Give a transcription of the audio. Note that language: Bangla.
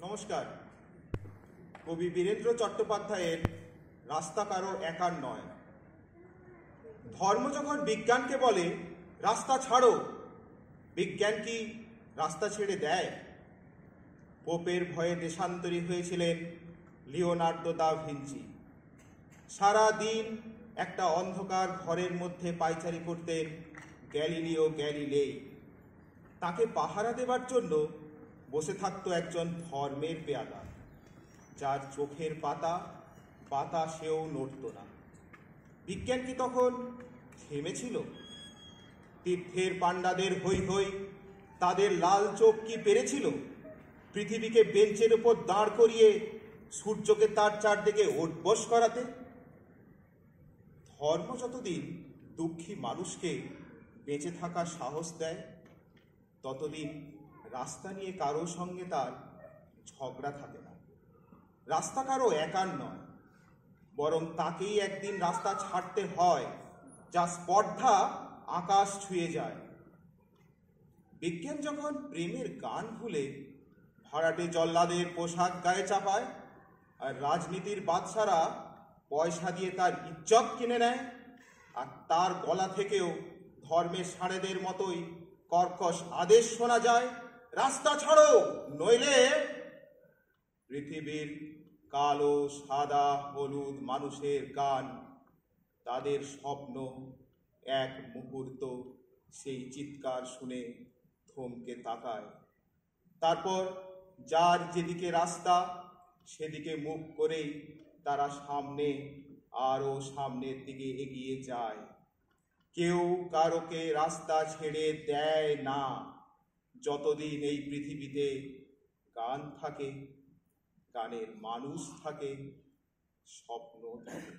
নমস্কার। কবি বীরেন্দ্র চট্টোপাধ্যায়ের রাস্তা কারো একার নয়। ধর্ম যখন বিজ্ঞানকে বলে রাস্তা ছাড়ো, বিজ্ঞান কি রাস্তা ছেড়ে দেয়? পোপের ভয়ে দেশান্তরী হয়েছিলেন লিওনার্দো দা ভিঞ্চি। সারা দিন একটা অন্ধকার ঘরের মধ্যে পায়চারি করতেন গ্যালিলিও গ্যালিলেই। তাকে পাহারা দেবার জন্য বসে থাকতো একজন ধর্মের পেয়াদা, যার চোখের পাতা বাতাসেও নড়ত না। বিজ্ঞান কি তখন থেমেছিল? তীর্থের পাণ্ডাদের হৈ হৈ, তাদের লাল চোখ কি পেরেছিল পৃথিবীকে বেঞ্চের উপর দাঁড় করিয়ে সূর্যকে তার চারদিকে উঠবস করাতে? ধর্ম যতদিন দুঃখী মানুষকে বেঁচে থাকার সাহস দেয়, ততদিন রাস্তা নিয়ে কারো সঙ্গে তার ঝগড়া থাকে না। রাস্তা কারো একার নয়, বরং তাকেই একদিন রাস্তা ছাড়তে হয়, যা স্পর্ধা আকাশ ছুঁয়ে যায়। বিজ্ঞান যখন প্রেমের গান ভুলে ভাড়াটে জল্লাদের পোশাক গায়ে চাপায়, আর রাজনীতির বাদশারা পয়সা দিয়ে তার ইজ্জত কিনে নেয়, আর তার গলা থেকেও ধর্মের ষাঁড়েদের মতোই কর্কশ আদেশ শোনা যায়, রাস্তা ছাড়ো নইলে। পৃথিবীর কালো সাদা হলুদ মানুষের গান, তাদের স্বপ্ন এক মুহূর্ত সেই চিৎকার শুনে থমকে তাকায়। তারপর যার যেদিকে রাস্তা সেদিকে মুখ করেই তারা সামনে আরো সামনের দিকে এগিয়ে যায়। কেউ কারোকে রাস্তা ছেড়ে দেয় না, যতদিন এই পৃথিবীতে গান থাকে, গানের মানুষ থাকে, স্বপ্ন থাকে।